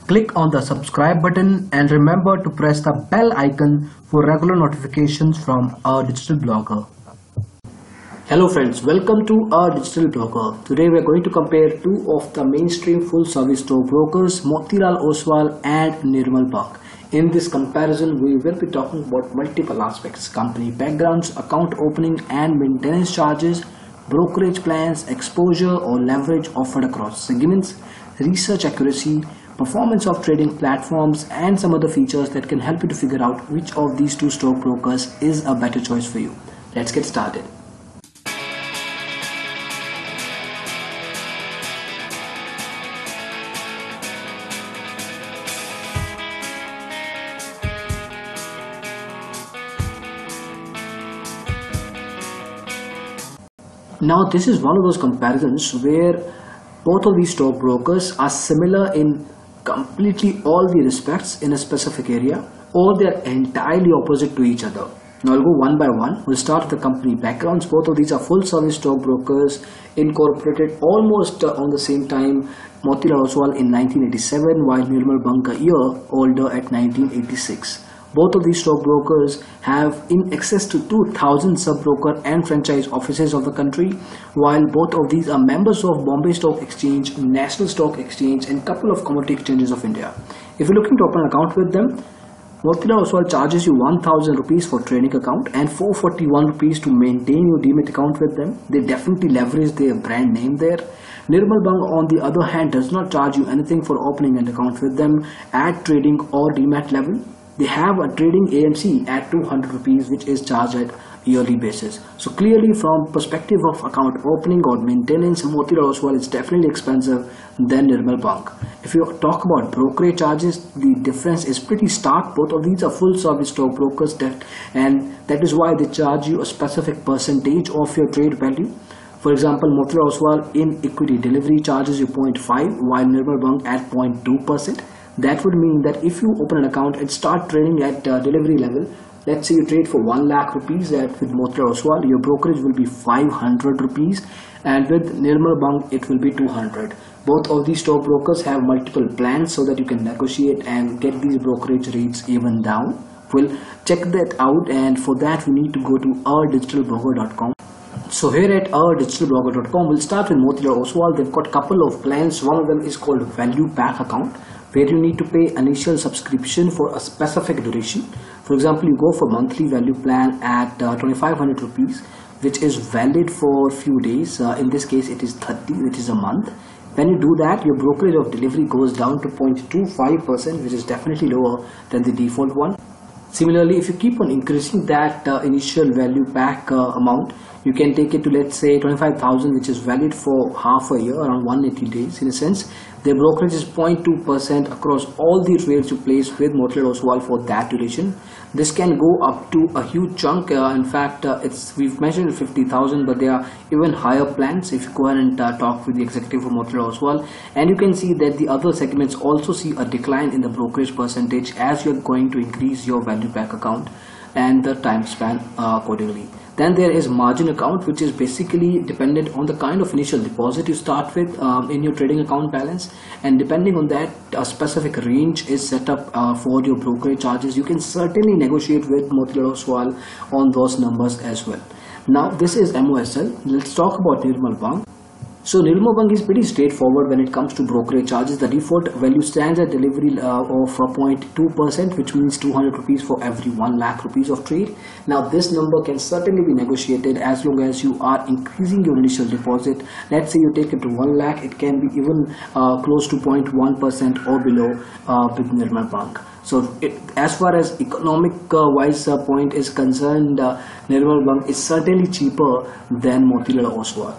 Click on the subscribe button and remember to press the bell icon for regular notifications from our digital blogger. Hello friends, welcome to our digital blogger. Today we are going to compare two of the mainstream full service stockbrokers, Motilal Oswal and Nirmal Bang. In this comparison, we will be talking about multiple aspects: company backgrounds, account opening and maintenance charges, brokerage plans, exposure or leverage offered across segments, research accuracy, performance of trading platforms, and some other features that can help you to figure out which of these two stockbrokers is a better choice for you. Let's get started. Now this is one of those comparisons where both of these stockbrokers are similar in completely all the respects in a specific area, or they are entirely opposite to each other. Now I'll go one by one. We'll start with the company backgrounds. Both of these are full service stockbrokers incorporated almost on the same time. Motilal Oswal in 1987 while Nirmal Bang a year older at 1986. Both of these stockbrokers have in excess to 2,000 sub-broker and franchise offices of the country, while both of these are members of Bombay Stock Exchange, National Stock Exchange and couple of commodity exchanges of India. If you're looking to open an account with them, Motilal Oswal charges you 1,000 rupees for trading account and 441 rupees to maintain your demat account with them. They definitely leverage their brand name there. Nirmal Bang on the other hand does not charge you anything for opening an account with them at trading or demat level. They have a trading AMC at 200 rupees which is charged at yearly basis. So clearly from perspective of account opening or maintenance, Motilal Oswal is definitely expensive than Nirmal Bang. If you talk about brokerage charges, the difference is pretty stark. Both of these are full service stockbrokers and that is why they charge you a specific percentage of your trade value. For example, Motilal Oswal in equity delivery charges you 0.5 while Nirmal Bang at 0.2%. That would mean that if you open an account and start trading at delivery level, let's say you trade for 1 lakh rupees with Motilal Oswal, your brokerage will be 500 rupees and with Nirmal Bang it will be 200. Both of these stockbrokers have multiple plans so that you can negotiate and get these brokerage rates even down. We'll check that out, and for that we need to go to ourdigitalblogger.com. So here at ourdigitalblogger.com, we'll start with Motilal Oswal. They've got a couple of plans. One of them is called Value Pack account, where you need to pay initial subscription for a specific duration. For example, you go for monthly value plan at 2,500 rupees, which is valid for a few days. In this case, it is 30, which is a month. When you do that, your brokerage of delivery goes down to 0.25%, which is definitely lower than the default one. Similarly, if you keep on increasing that initial value pack amount, you can take it to, let's say, 25,000, which is valid for half a year, around 180 days in a sense. Their brokerage is 0.2% across all the trades you place with Motilal Oswal for that duration. This can go up to a huge chunk. In fact, we've mentioned 50,000, but there are even higher plans if you go ahead and talk with the executive of Motilal Oswal. And you can see that the other segments also see a decline in the brokerage percentage as you're going to increase your value pack account and the time span accordingly. Then there is margin account, which is basically dependent on the kind of initial deposit you start with in your trading account balance, and depending on that, a specific range is set up for your brokerage charges. You can certainly negotiate with Motilal Oswal on those numbers as well. Now this is MOSL. Let's talk about Nirmal Bang. So Nirmal Bang is pretty straightforward when it comes to brokerage charges. The default value stands at delivery of 0.2%, which means 200 rupees for every 1 lakh rupees of trade. Now this number can certainly be negotiated as long as you are increasing your initial deposit. Let's say you take it to 1 lakh, it can be even close to 0.1% or below with Nirmal Bang. So as far as economic wise point is concerned, Nirmal Bang is certainly cheaper than Motilal Oswal.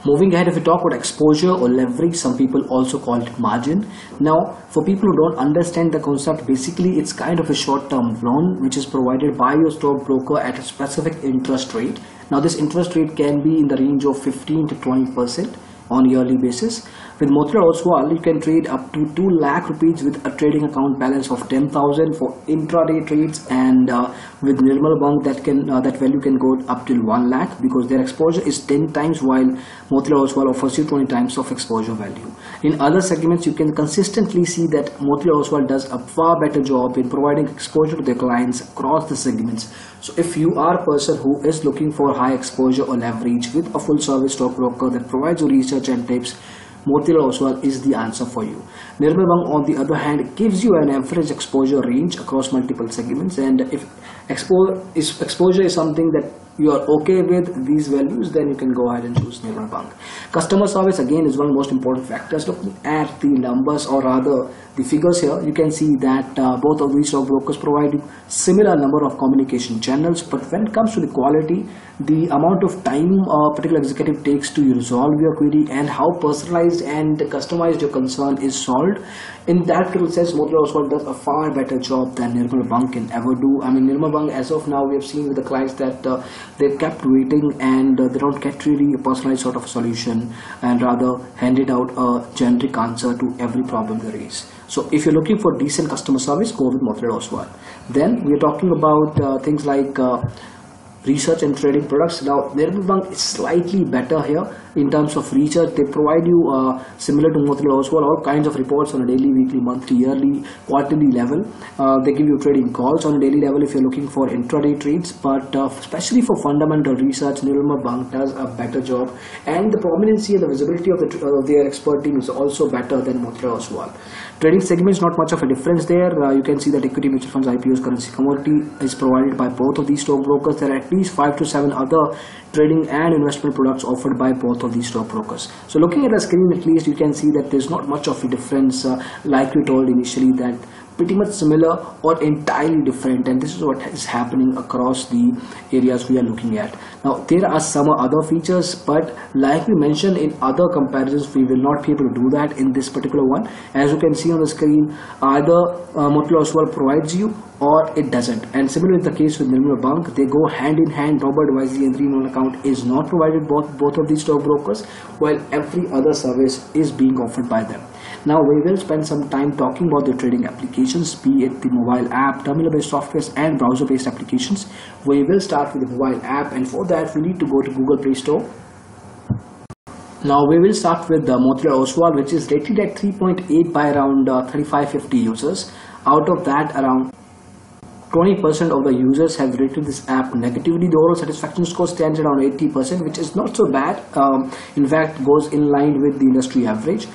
Moving ahead, if we talk about exposure or leverage, some people also call it margin. Now, for people who don't understand the concept, basically it's kind of a short-term loan which is provided by your stockbroker at a specific interest rate. Now, this interest rate can be in the range of 15 to 20% on yearly basis, With Motilal Oswal, you can trade up to 2 lakh rupees with a trading account balance of 10,000 for intraday trades, and with Nirmal Bang that value can go up till 1 lakh because their exposure is 10 times while Motilal Oswal offers you 20 times of exposure value. In other segments, you can consistently see that Motilal Oswal does a far better job in providing exposure to their clients across the segments. So if you are a person who is looking for high exposure or leverage with a full service stockbroker that provides you research and tips, Motilal Oswal is the answer for you. Nirmal Bang, on the other hand, gives you an average exposure range across multiple segments, and if exposure is something that you are okay with these values, then you can go ahead and choose Nirmal Bang. Customer service again is one of the most important factors. Looking at the numbers, or rather the figures here, you can see that both of these stockbrokers provide you similar number of communication channels, but when it comes to the quality, the amount of time a particular executive takes to resolve your query and how personalized and customized your concern is solved, in that particular sense, Motilal Oswal does a far better job than Nirmal Bang can ever do. I mean, Nirmal Bang, as of now, we have seen with the clients that they kept waiting and they don't get really a personalized sort of solution, and rather handed out a generic answer to every problem they raise. So if you're looking for decent customer service, go with Motilal Oswal. Then we're talking about things like research and trading products. Now Nirmal Bang is slightly better here in terms of research. They provide you similar to Motilal Oswal all kinds of reports on a daily, weekly, monthly, yearly, quarterly level. They give you trading calls on a daily level if you're looking for intraday trades, but especially for fundamental research, Nirmal Bang does a better job, and the prominency and the visibility of their expert team is also better than Motilal Oswal. Trading segments, not much of a difference there. You can see that equity, mutual funds, IPOs, currency, commodity is provided by both of these stockbrokers. There are at least 5 to 7 other trading and investment products offered by both of these stockbrokers. So looking at the screen, at least you can see that there's not much of a difference, like we told initially, that pretty much similar or entirely different, and this is what is happening across the areas we are looking at. Now there are some other features, but like we mentioned in other comparisons, we will not be able to do that in this particular one. As you can see on the screen, either Motilal Oswal provides you or it doesn't, and similar is the case with Nirmal Bang. They go hand in hand. Robert Wisely and 3-in-1 account is not provided both of these stockbrokers, while every other service is being offered by them. Now we will spend some time talking about the trading applications, be it the mobile app, terminal-based softwares and browser-based applications. We will start with the mobile app, and for that we need to go to Google Play Store. Now we will start with the Motilal Oswal, which is rated at 3.8 by around 3550 users. Out of that, around 20% of the users have rated this app negatively. The overall satisfaction score stands around 80%, which is not so bad. In fact, goes in line with the industry average.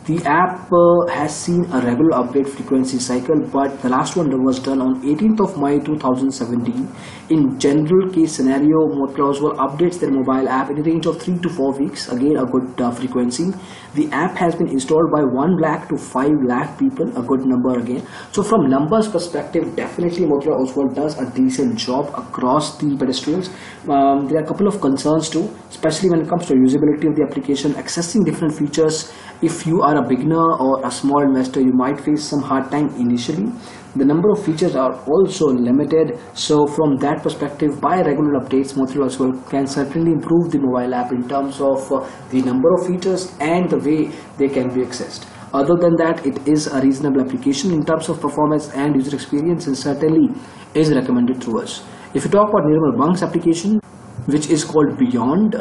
The app has seen a regular update frequency cycle, but the last one was done on 18th of May 2017. In general case scenario, Motilal Oswal updates their mobile app in a range of 3 to 4 weeks, again a good frequency. The app has been installed by 1 lakh to 5 lakh people, a good number again. So from numbers perspective, definitely Motilal Oswal does a decent job across the pedestrians. There are a couple of concerns too, especially when it comes to usability of the application, accessing different features. If you are a beginner or a small investor, you might face some hard time initially. The number of features are also limited, so from that perspective, by regular updates, Motilal Oswal can certainly improve the mobile app in terms of the number of features and the way they can be accessed. Other than that, it is a reasonable application in terms of performance and user experience, and certainly is recommended through us. If you talk about Nirmal Bang's application, which is called Beyond,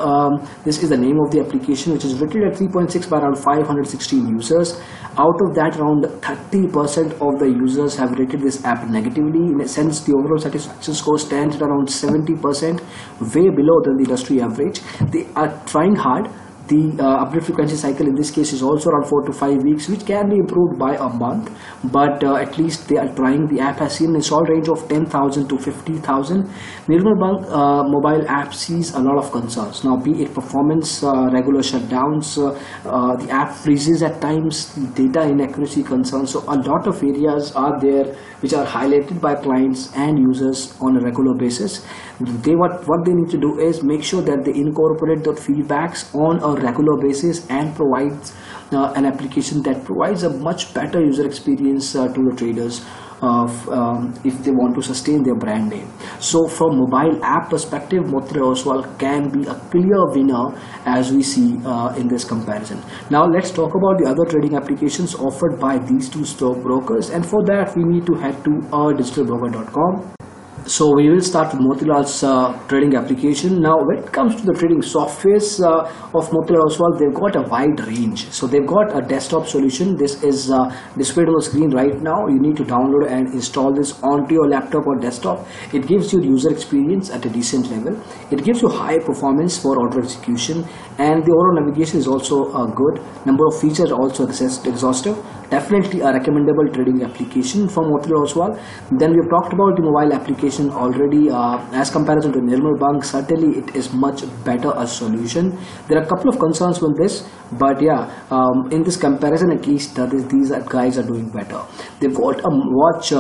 this is the name of the application, which is rated at 3.6 by around 516 users. Out of that, around 30% of the users have rated this app negatively. In a sense, the overall satisfaction score stands at around 70%, way below than the industry average. They are trying hard. The update frequency cycle in this case is also around 4 to 5 weeks, which can be improved by a month, but at least they are trying. The app has seen an install range of 10,000 to 50,000. Nirmal Bang mobile app sees a lot of concerns. Now, be it performance, regular shutdowns, the app freezes at times, data inaccuracy concerns. So a lot of areas are there which are highlighted by clients and users on a regular basis. What they need to do is make sure that they incorporate the feedbacks on a regular basis and provides an application that provides a much better user experience to the traders. if they want to sustain their brand name. So from mobile app perspective, Motilal Oswal can be a clear winner as we see in this comparison. Now let's talk about the other trading applications offered by these two stockbrokers, and for that we need to head to digitalbroker.com. So we will start with Motilal's trading application. Now when it comes to the trading softwares of Motilal Oswal, they've got a wide range. So they've got a desktop solution. This is displayed on the screen right now. You need to download and install this onto your laptop or desktop. It gives you user experience at a decent level. It gives you high performance for order execution, and the overall navigation is also good. Number of features are also exhaustive. Definitely a recommendable trading application from Motilal Oswal. Then we've talked about the mobile application already. As comparison to Nirmal Bang, certainly it is much better a solution. There are a couple of concerns with this, but yeah, in this comparison at least these guys are doing better. They've got a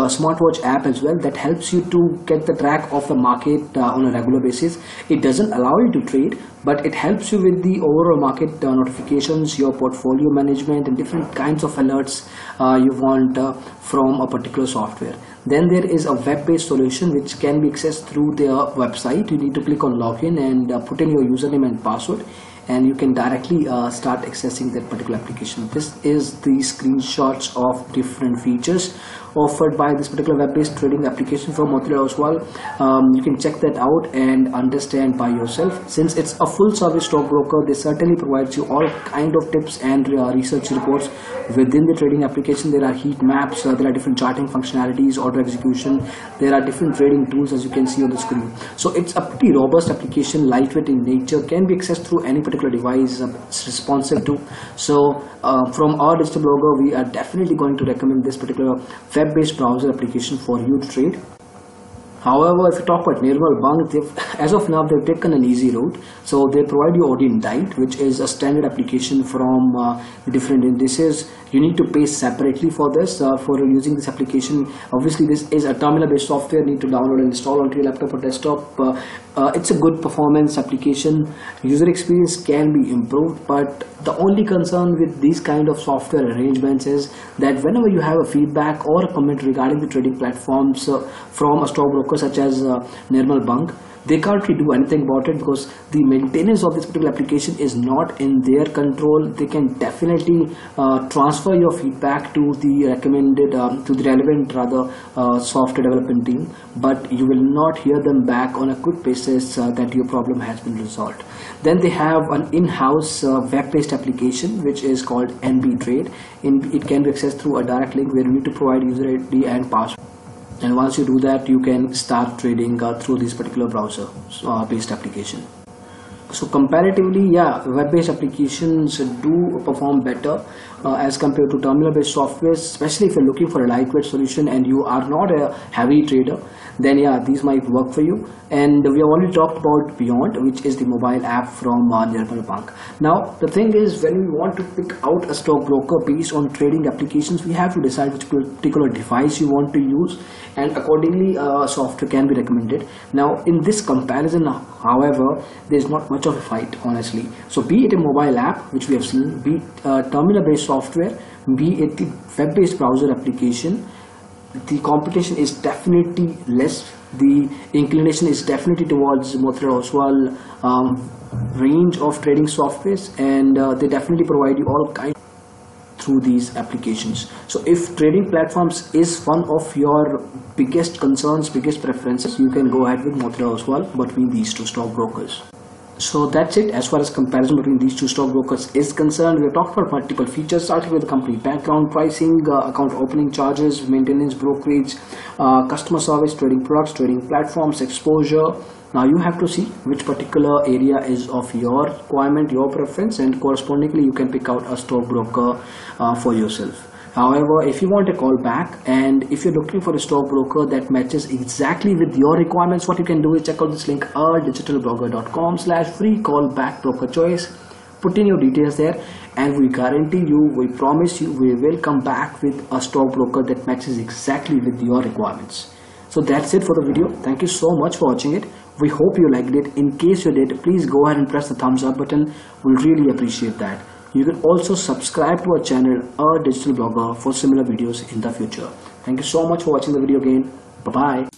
smartwatch app as well that helps you to get the track of the market on a regular basis. It doesn't allow you to trade, but it helps you with the overall market notifications, your portfolio management, and different kinds of alerts you want from a particular software. Then there is a web-based solution which can be accessed through their website. You need to click on login and put in your username and password, and you can directly start accessing that particular application. This is the screenshots of different features offered by this particular web-based trading application from Motilal Oswal. You can check that out and understand by yourself. Since it's a full service stockbroker, they certainly provides you all kind of tips and research reports within the trading application. There are heat maps, there are different charting functionalities, order execution, there are different trading tools as you can see on the screen. So it's a pretty robust application, lightweight in nature, can be accessed through any particular device, it's responsive to. So from our digital blogger, we are definitely going to recommend this particular web-based browser application for you to trade. However, if you talk about Nirmal Bang, as of now they've taken an easy route. So they provide you ODIN, which is a standard application from different indices. You need to pay separately for this, for using this application. Obviously this is a terminal based software, need to download and install onto your laptop or desktop. It's a good performance application. User experience can be improved, but the only concern with these kind of software arrangements is that whenever you have a feedback or a comment regarding the trading platforms from a stockbroker such as Nirmal Bang, they can't really do anything about it because the maintenance of this particular application is not in their control. They can definitely transfer your feedback to the recommended, to the relevant software development team, but you will not hear them back on a quick basis that your problem has been resolved. Then they have an in-house web-based application which is called NB Trade. It can be accessed through a direct link where you need to provide user ID and password. And once you do that, you can start trading through this particular browser based application. So comparatively, yeah, web-based applications do perform better as compared to terminal-based software, especially if you're looking for a lightweight solution and you are not a heavy trader. Then yeah, these might work for you. And we have already talked about Beyond, which is the mobile app from Nirmal Bang. Now the thing is, when we want to pick out a stockbroker based on trading applications, we have to decide which particular device you want to use, and accordingly software can be recommended. Now in this comparison, however, there is not much of a fight, honestly. So be it a mobile app, which we have seen, be it terminal-based software, be it the web-based browser application, the competition is definitely less. The inclination is definitely towards Motilal Oswal range of trading softwares, and they definitely provide you all kinds through these applications. So if trading platforms is one of your biggest concerns, biggest preferences, you can go ahead with Motilal Oswal between these two stockbrokers. So that's it as far as comparison between these two stockbrokers is concerned. We have talked about multiple features, starting with the company background, pricing, account opening charges, maintenance, brokerage, customer service, trading products, trading platforms, exposure. Now you have to see which particular area is of your requirement, your preference, and correspondingly you can pick out a stockbroker for yourself. However, if you want a call back and if you're looking for a stockbroker that matches exactly with your requirements, what you can do is check out this link, digitalblogger.com/free call back broker choice. Put in your details there, and we guarantee you, we promise you, we will come back with a stockbroker that matches exactly with your requirements. So that's it for the video. Thank you so much for watching it. We hope you liked it. In case you did, please go ahead and press the thumbs up button. We'll really appreciate that. You can also subscribe to our channel, A Digital Blogger, for similar videos in the future. Thank you so much for watching the video again. Bye bye.